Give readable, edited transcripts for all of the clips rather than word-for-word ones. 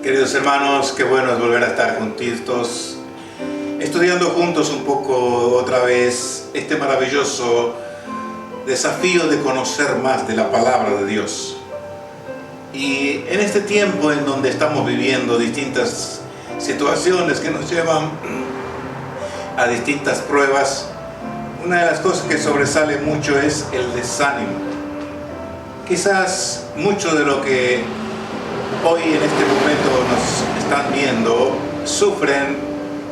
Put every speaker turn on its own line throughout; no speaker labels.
Queridos hermanos, qué bueno es volver a estar juntitos, estudiando juntos un poco otra vez este maravilloso desafío de conocer más de la palabra de Dios. Y en este tiempo en donde estamos viviendo distintas situaciones que nos llevan a distintas pruebas, una de las cosas que sobresale mucho es el desánimo. Quizás mucho de lo que hoy en este momento nos están viendo sufren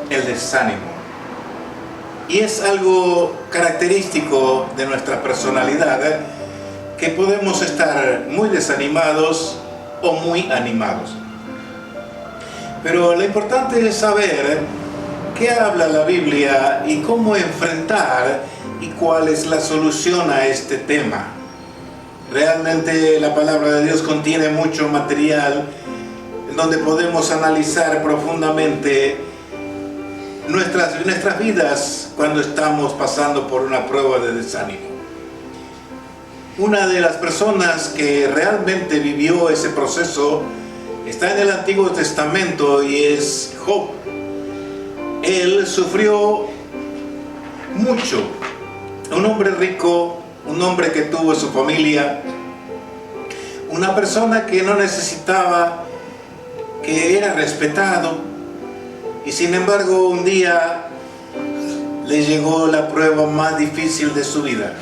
el desánimo. Y es algo característico de nuestra personalidad, que podemos estar muy desanimados o muy animados. Pero lo importante es saber qué habla la Biblia y cómo enfrentar y cuál es la solución a este tema. Realmente la palabra de Dios contiene mucho material en donde podemos analizar profundamente nuestras vidas cuando estamos pasando por una prueba de desánimo. Una de las personas que realmente vivió ese proceso está en el Antiguo Testamento y es Job. Él sufrió mucho. Un hombre rico, un hombre que tuvo su familia, una persona que no necesitaba, que era respetado, y sin embargo un día le llegó la prueba más difícil de su vida,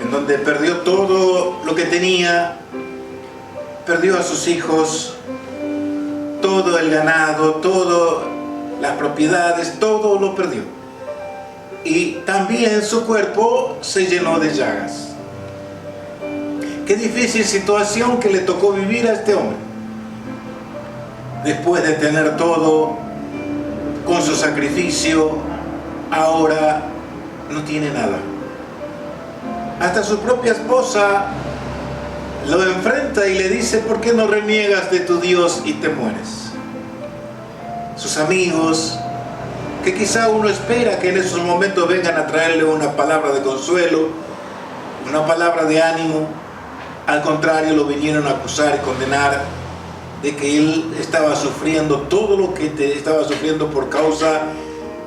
en donde perdió todo lo que tenía, perdió a sus hijos, todo el ganado, todas las propiedades, todo lo perdió. Y también su cuerpo se llenó de llagas. Qué difícil situación que le tocó vivir a este hombre. Después de tener todo, con su sacrificio, ahora no tiene nada. Hasta su propia esposa lo enfrenta y le dice: ¿por qué no reniegas de tu Dios y te mueres? Sus amigos, que quizá uno espera que en esos momentos vengan a traerle una palabra de consuelo, una palabra de ánimo, al contrario lo vinieron a acusar y condenar de que él estaba sufriendo todo lo que estaba sufriendo por causa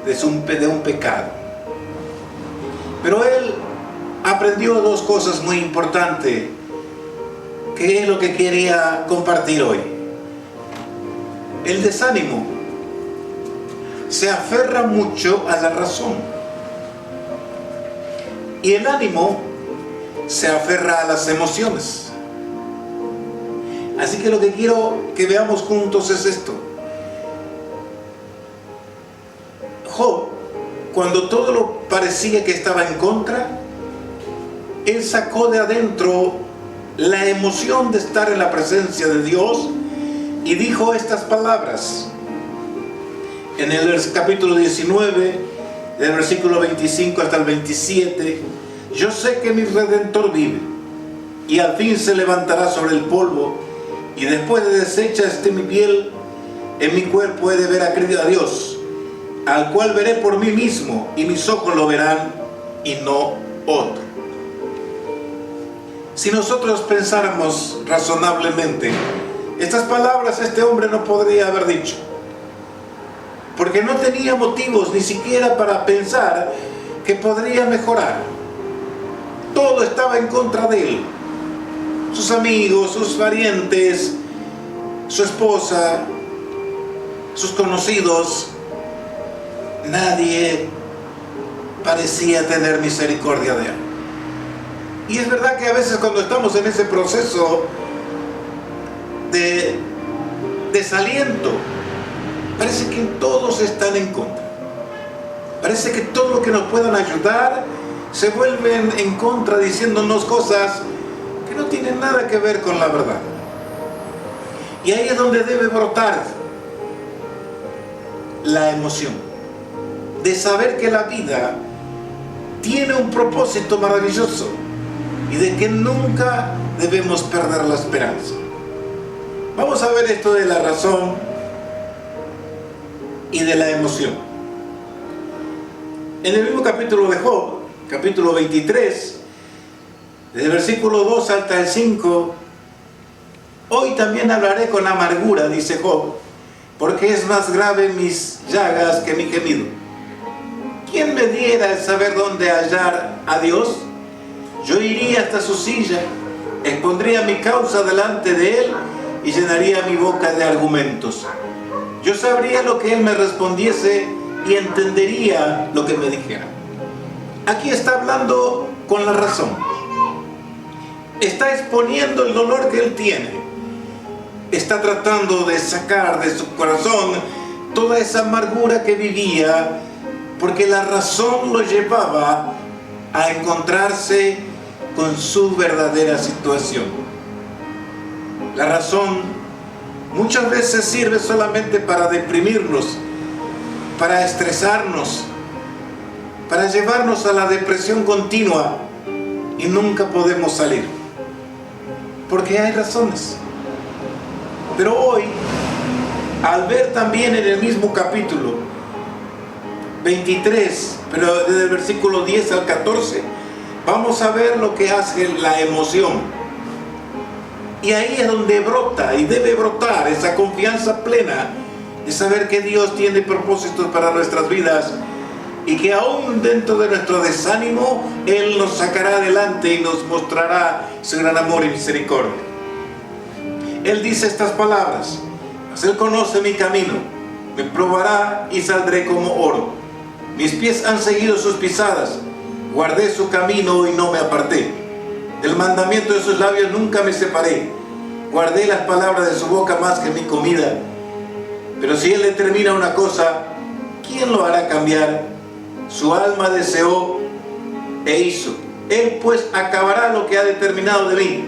de un pecado. Pero él aprendió dos cosas muy importantes, que es lo que quería compartir hoy. El desánimo se aferra mucho a la razón, y el ánimo se aferra a las emociones. Así que lo que quiero que veamos juntos es esto. Job, cuando todo lo parecía que estaba en contra, él sacó de adentro la emoción de estar en la presencia de Dios y dijo estas palabras. En el capítulo 19, del versículo 25 hasta el 27, yo sé que mi Redentor vive, y al fin se levantará sobre el polvo, y después de deshecha esté mi piel, en mi cuerpo he de ver a Dios, al cual veré por mí mismo, y mis ojos lo verán, y no otro. Si nosotros pensáramos razonablemente, estas palabras este hombre no podría haber dicho, porque no tenía motivos ni siquiera para pensar que podría mejorar. Todo estaba en contra de él. Sus amigos, sus parientes, su esposa, sus conocidos, nadie parecía tener misericordia de él. Y es verdad que a veces cuando estamos en ese proceso de desaliento, parece que todos están en contra. Parece que todo lo que nos puedan ayudar se vuelven en contra, diciéndonos cosas que no tienen nada que ver con la verdad. Y ahí es donde debe brotar la emoción de saber que la vida tiene un propósito maravilloso y de que nunca debemos perder la esperanza. Vamos a ver esto de la razón y de la emoción. En el mismo capítulo de Job, capítulo 23, desde el versículo 2 hasta el 5, Hoy también hablaré con amargura, dice Job, porque es más grave mis llagas que mi gemido. ¿Quién me diera el saber dónde hallar a Dios? Yo iría hasta su silla, expondría mi causa delante de él y llenaría mi boca de argumentos. Yo sabría lo que él me respondiese y entendería lo que me dijera. Aquí está hablando con la razón. Está exponiendo el dolor que él tiene. Está tratando de sacar de su corazón toda esa amargura que vivía, porque la razón lo llevaba a encontrarse con su verdadera situación. La razón muchas veces sirve solamente para deprimirnos, para estresarnos, para llevarnos a la depresión continua y nunca podemos salir, porque hay razones. Pero hoy, al ver también en el mismo capítulo 23, pero desde el versículo 10 al 14, vamos a ver lo que hace la emoción. Y ahí es donde brota y debe brotar esa confianza plena de saber que Dios tiene propósitos para nuestras vidas y que aún dentro de nuestro desánimo Él nos sacará adelante y nos mostrará su gran amor y misericordia. Él dice estas palabras: pues Él conoce mi camino, me probará y saldré como oro. Mis pies han seguido sus pisadas, guardé su camino y no me aparté. Del mandamiento de sus labios nunca me separé, guardé las palabras de su boca más que mi comida. Pero si Él determina una cosa, ¿quién lo hará cambiar? Su alma deseó e hizo. Él pues acabará lo que ha determinado de mí,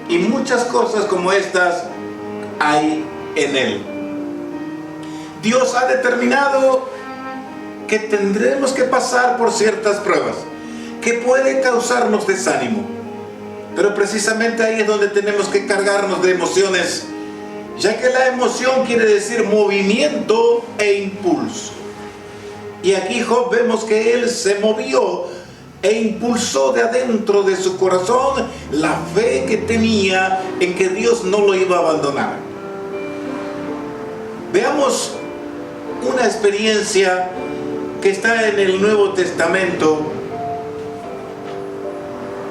y muchas cosas como estas hay en Él. Dios ha determinado que tendremos que pasar por ciertas pruebas que pueden causarnos desánimo, pero precisamente ahí es donde tenemos que cargarnos de emociones, ya que la emoción quiere decir movimiento e impulso. Y aquí Job vemos que él se movió e impulsó de adentro de su corazón la fe que tenía en que Dios no lo iba a abandonar. Veamos una experiencia que está en el Nuevo Testamento,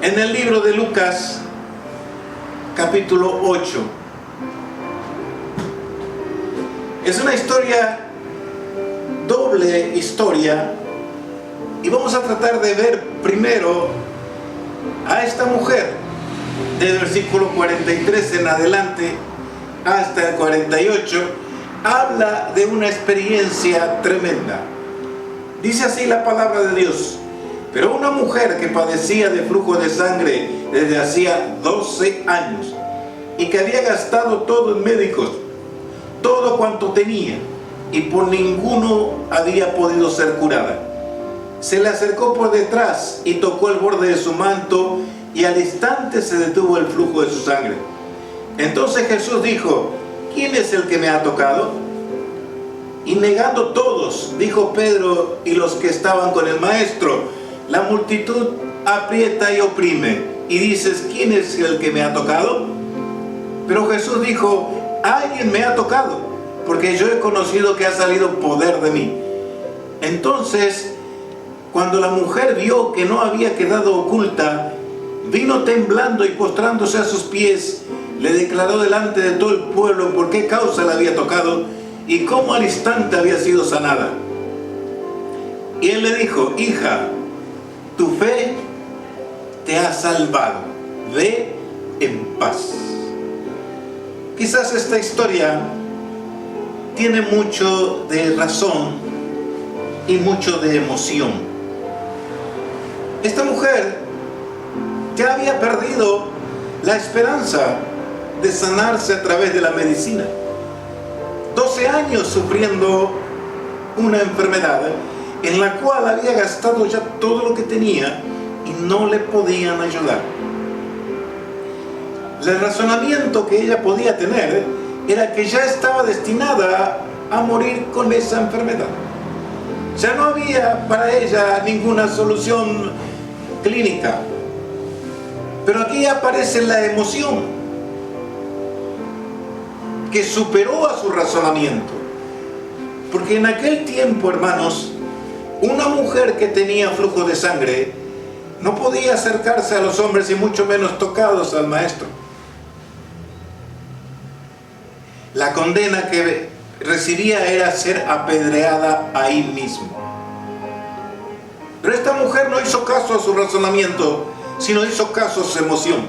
en el libro de Lucas, capítulo 8. Es una historia, doble historia, y vamos a tratar de ver primero a esta mujer, del versículo 43 en adelante hasta el 48, habla de una experiencia tremenda. Dice así la palabra de Dios: pero una mujer que padecía de flujo de sangre desde hacía 12 años y que había gastado todo en médicos, todo cuanto tenía, y por ninguno había podido ser curada, se le acercó por detrás y tocó el borde de su manto, y al instante se detuvo el flujo de su sangre. Entonces Jesús dijo: ¿quién es el que me ha tocado? Y negando todos, dijo Pedro y los que estaban con el maestro: la multitud aprieta y oprime, y dices: ¿quién es el que me ha tocado? Pero Jesús dijo: alguien me ha tocado, porque yo he conocido que ha salido poder de mí. Entonces, cuando la mujer vio que no había quedado oculta, vino temblando y postrándose a sus pies, le declaró delante de todo el pueblo por qué causa la había tocado y cómo al instante había sido sanada. Y él le dijo: hija, tu fe te ha salvado, ve en paz. Quizás esta historia tiene mucho de razón y mucho de emoción. Esta mujer ya había perdido la esperanza de sanarse a través de la medicina. 12 años sufriendo una enfermedad en la cual había gastado ya todo lo que tenía y no le podían ayudar. El razonamiento que ella podía tener era que ya estaba destinada a morir con esa enfermedad. Ya no había para ella ninguna solución clínica. Pero aquí aparece la emoción. que superó a su razonamiento. Porque en aquel tiempo, hermanos, una mujer que tenía flujo de sangre no podía acercarse a los hombres y mucho menos tocados al maestro. La condena que recibía era ser apedreada ahí mismo. Pero esta mujer no hizo caso a su razonamiento, sino hizo caso a su emoción.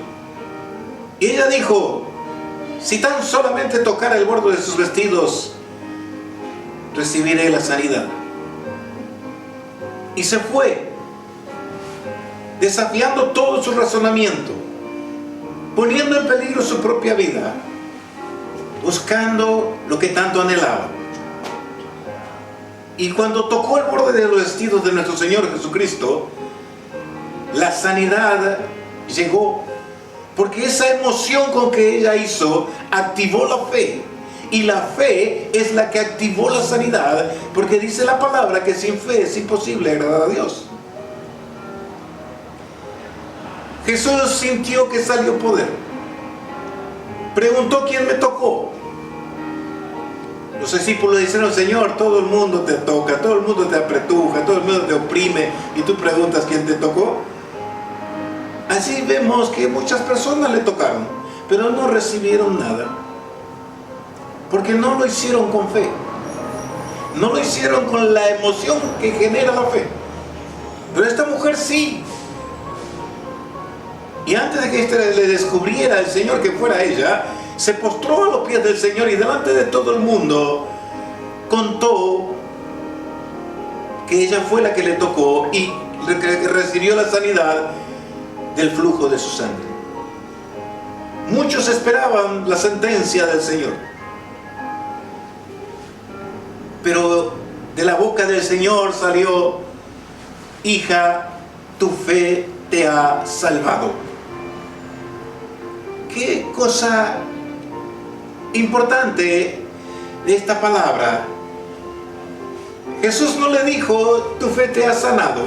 Y ella dijo: si tan solamente tocara el borde de sus vestidos, recibiré la sanidad. Y se fue, desafiando todo su razonamiento, poniendo en peligro su propia vida, buscando lo que tanto anhelaba. Y cuando tocó el borde de los vestidos de nuestro Señor Jesucristo, la sanidad llegó, porque esa emoción con que ella hizo activó la fe. Y la fe es la que activó la sanidad, porque dice la palabra que sin fe es imposible agradar a Dios. Jesús sintió que salió poder. Preguntó: ¿quién me tocó? Los discípulos dijeron: Señor, todo el mundo te toca, todo el mundo te apretuja, todo el mundo te oprime, y tú preguntas quién te tocó. Así vemos que muchas personas le tocaron, pero no recibieron nada, porque no lo hicieron con fe, no lo hicieron con la emoción que genera la fe. Pero esta mujer sí. Y antes de que le descubriera el Señor que fuera ella, se postró a los pies del Señor y delante de todo el mundo contó que ella fue la que le tocó y que recibió la sanidad del flujo de su sangre. Muchos esperaban la sentencia del Señor, pero de la boca del Señor salió: hija, tu fe te ha salvado. Qué cosa importante de esta palabra. Jesús no le dijo: tu fe te ha sanado,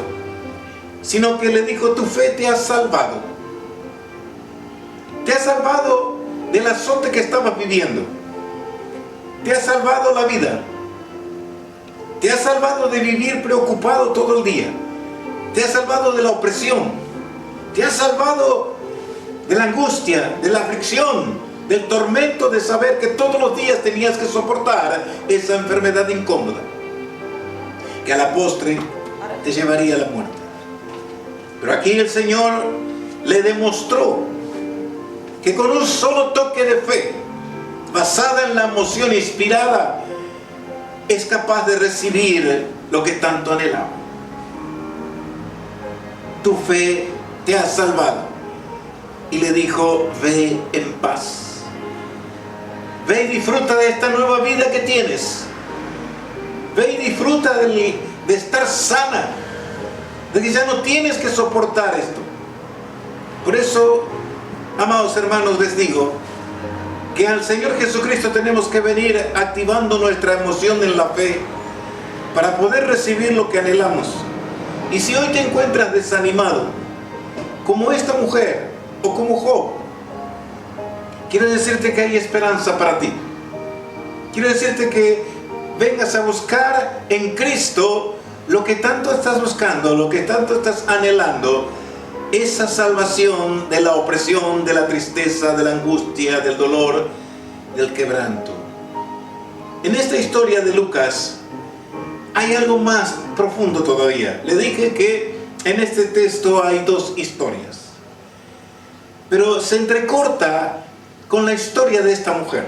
sino que le dijo: tu fe te ha salvado. Te ha salvado del azote que estabas viviendo. Te ha salvado la vida. Te ha salvado de vivir preocupado todo el día. Te ha salvado de la opresión. Te ha salvado de la angustia, de la aflicción, del tormento de saber que todos los días tenías que soportar esa enfermedad incómoda, que a la postre te llevaría a la muerte. Pero aquí el Señor le demostró que con un solo toque de fe, basada en la emoción inspirada, es capaz de recibir lo que tanto anhelaba. Tu fe te ha salvado. Y le dijo: ve en paz. Ve y disfruta de esta nueva vida que tienes. Ve y disfruta de estar sana, de que ya no tienes que soportar esto. Por eso, amados hermanos, les digo que al Señor Jesucristo tenemos que venir activando nuestra emoción en la fe para poder recibir lo que anhelamos. Y si hoy te encuentras desanimado, como esta mujer o como Job, quiero decirte que hay esperanza para ti. Quiero decirte que vengas a buscar en Cristo lo que tanto estás buscando, lo que tanto estás anhelando, esa salvación de la opresión, de la tristeza, de la angustia, del dolor, del quebranto. En esta historia de Lucas hay algo más profundo todavía. Le dije que en este texto hay dos historias, pero se entrecorta con la historia de esta mujer.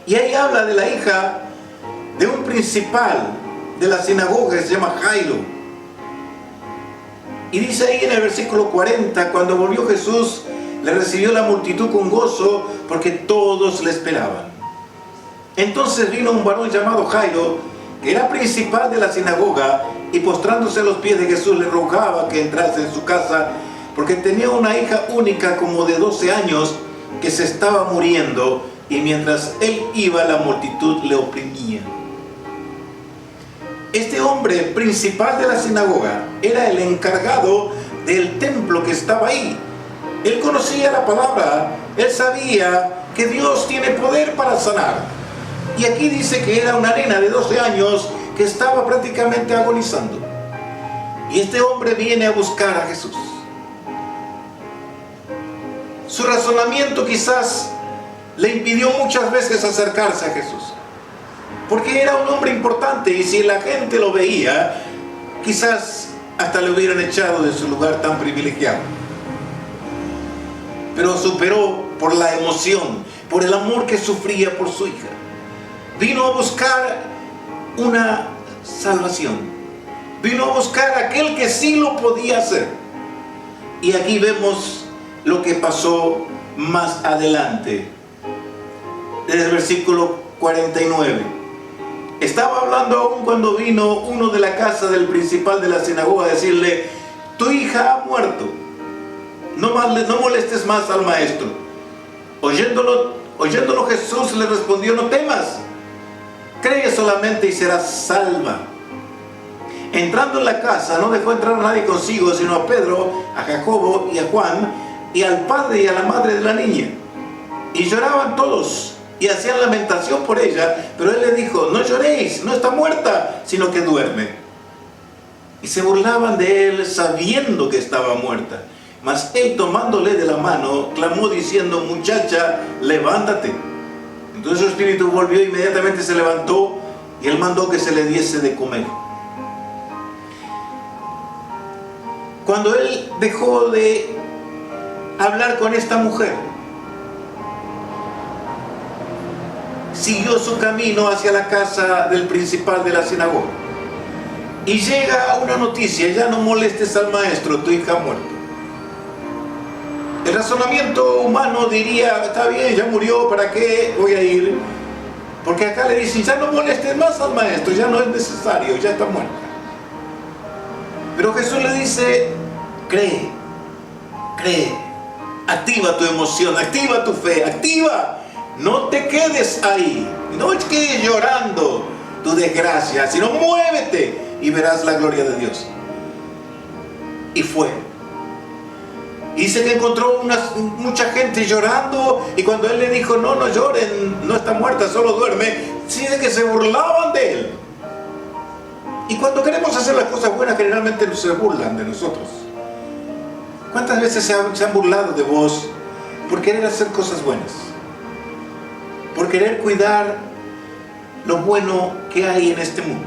Y ahí habla de la hija de un principal de la sinagoga que se llama Jairo. Y dice ahí en el versículo 40: cuando volvió Jesús, le recibió la multitud con gozo, porque todos le esperaban. Entonces vino un varón llamado Jairo, que era principal de la sinagoga, y postrándose a los pies de Jesús le rogaba que entrase en su casa, porque tenía una hija única como de 12 años que se estaba muriendo, y mientras él iba la multitud le oprimía. Este hombre principal de la sinagoga era el encargado del templo que estaba ahí. Él conocía la palabra, él sabía que Dios tiene poder para sanar. Y aquí dice que era una nena de 12 años que estaba prácticamente agonizando. Y este hombre viene a buscar a Jesús. Su razonamiento quizás le impidió muchas veces acercarse a Jesús, porque era un hombre importante, y si la gente lo veía, quizás hasta le hubieran echado de su lugar tan privilegiado. Pero superó por la emoción, por el amor que sufría por su hija. Vino a buscar una salvación. Vino a buscar a aquel que sí lo podía hacer. Y aquí vemos lo que pasó más adelante. Desde el versículo 49. Estaba hablando aún cuando vino uno de la casa del principal de la sinagoga a decirle: tu hija ha muerto, no molestes más al maestro. Oyéndolo Jesús le respondió: no temas, cree solamente y serás salva. Entrando en la casa no dejó entrar a nadie consigo, sino a Pedro, a Jacobo y a Juan, y al padre y a la madre de la niña. Y lloraban todos y hacían lamentación por ella, pero él le dijo: no lloréis, no está muerta, sino que duerme. Y se burlaban de él sabiendo que estaba muerta. Mas él, tomándole de la mano, clamó diciendo: muchacha, levántate. Entonces su espíritu volvió, inmediatamente se levantó, y él mandó que se le diese de comer. Cuando él dejó de hablar con esta mujer, siguió su camino hacia la casa del principal de la sinagoga. Y llega una noticia: ya no molestes al maestro, tu hija ha muerto. El razonamiento humano diría: está bien, ya murió, ¿para qué voy a ir? Porque acá le dicen: ya no molestes más al maestro, ya no es necesario, ya está muerta. Pero Jesús le dice: cree, activa tu emoción, activa tu fe, activa. No te quedes ahí, no te quedes llorando tu desgracia, sino muévete y verás la gloria de Dios. Y fue. Dice que encontró mucha gente llorando, y cuando él le dijo: no lloren, no está muerta, solo duerme, dice que se burlaban de él. Y cuando queremos hacer las cosas buenas, generalmente se burlan de nosotros. ¿Cuántas veces se han burlado de vos por querer hacer cosas buenas? Por querer cuidar lo bueno que hay en este mundo.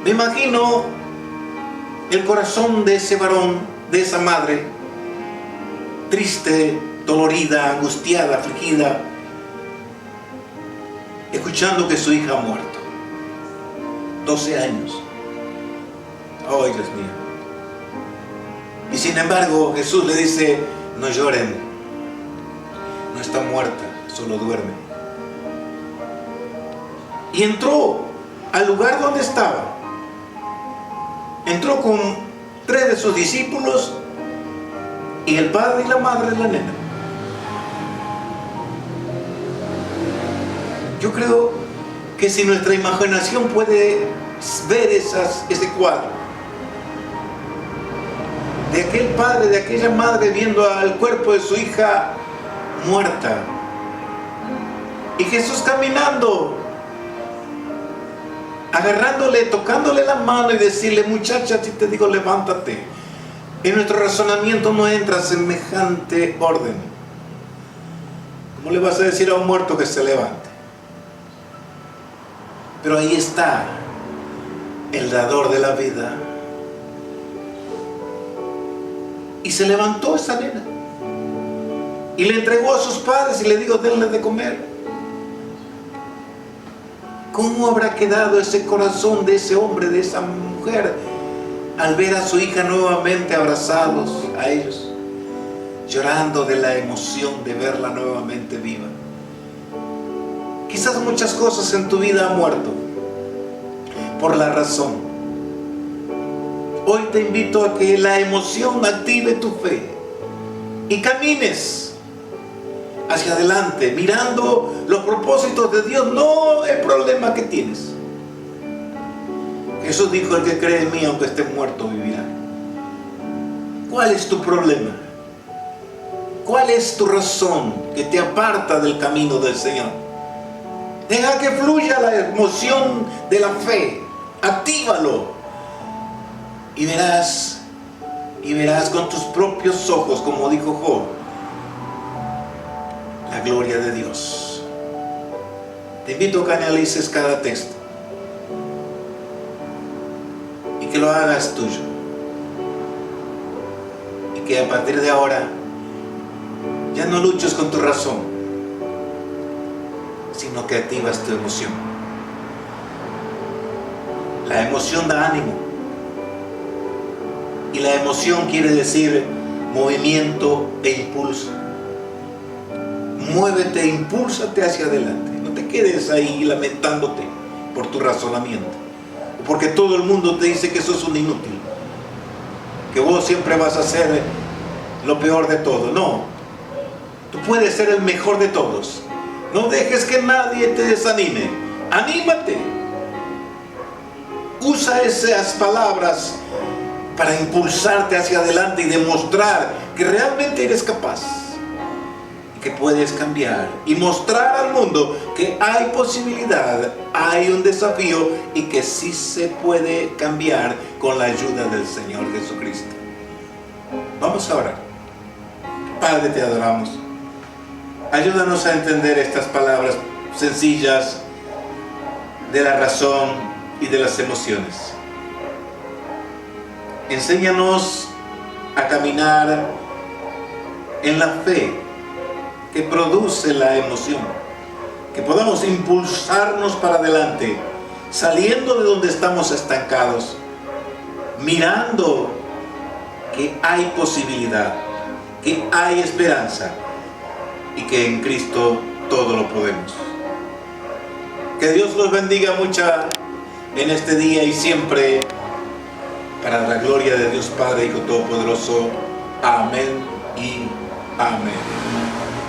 Me imagino el corazón de ese varón, de esa madre, triste, dolorida, angustiada, afligida, escuchando que su hija ha muerto. 12 años. ¡Ay, Dios mío! Y sin embargo, Jesús le dice: no lloren, no está muerta, solo duerme. Y entró al lugar donde estaba. Entró con 3 de sus discípulos y el padre y la madre de la nena. Yo creo que si nuestra imaginación puede ver ese cuadro de aquel padre, de aquella madre viendo al cuerpo de su hija muerta, y Jesús caminando, agarrándole, tocándole la mano y decirle: muchacha, a ti te digo, levántate. En nuestro razonamiento no entra semejante orden. ¿Cómo le vas a decir a un muerto que se levante? Pero ahí está el dador de la vida. Y se levantó esa nena y le entregó a sus padres y le dijo: denle de comer. ¿Cómo habrá quedado ese corazón de ese hombre, de esa mujer, al ver a su hija nuevamente abrazados a ellos, llorando de la emoción de verla nuevamente viva? Quizás muchas cosas en tu vida han muerto por la razón. Hoy te invito a que la emoción active tu fe y camines hacia adelante, mirando los propósitos de Dios, no el problema que tienes. Jesús dijo: el que cree en mí, aunque esté muerto, vivirá. ¿Cuál es tu problema? ¿Cuál es tu razón que te aparta del camino del Señor? Deja que fluya la emoción de la fe. Actívalo. Y verás con tus propios ojos, como dijo Job, la gloria de Dios. Te invito a que analices cada texto y que lo hagas tuyo. Y que a partir de ahora ya no luches con tu razón, sino que activas tu emoción. La emoción da ánimo. Y la emoción quiere decir movimiento e impulso. Muévete, impúlsate hacia adelante. No te quedes ahí lamentándote por tu razonamiento. Porque todo el mundo te dice que sos un inútil. Que vos siempre vas a ser lo peor de todo. No. Tú puedes ser el mejor de todos. No dejes que nadie te desanime. Anímate. Usa esas palabras para impulsarte hacia adelante y demostrar que realmente eres capaz y que puedes cambiar y mostrar al mundo que hay posibilidad, hay un desafío y que sí se puede cambiar con la ayuda del Señor Jesucristo. Vamos a orar. Padre, te adoramos. Ayúdanos a entender estas palabras sencillas de la razón y de las emociones. Enséñanos a caminar en la fe que produce la emoción, que podamos impulsarnos para adelante, saliendo de donde estamos estancados, mirando que hay posibilidad, que hay esperanza y que en Cristo todo lo podemos. Que Dios los bendiga mucho en este día y siempre, para la gloria de Dios Padre, Hijo Todopoderoso. Amén y amén.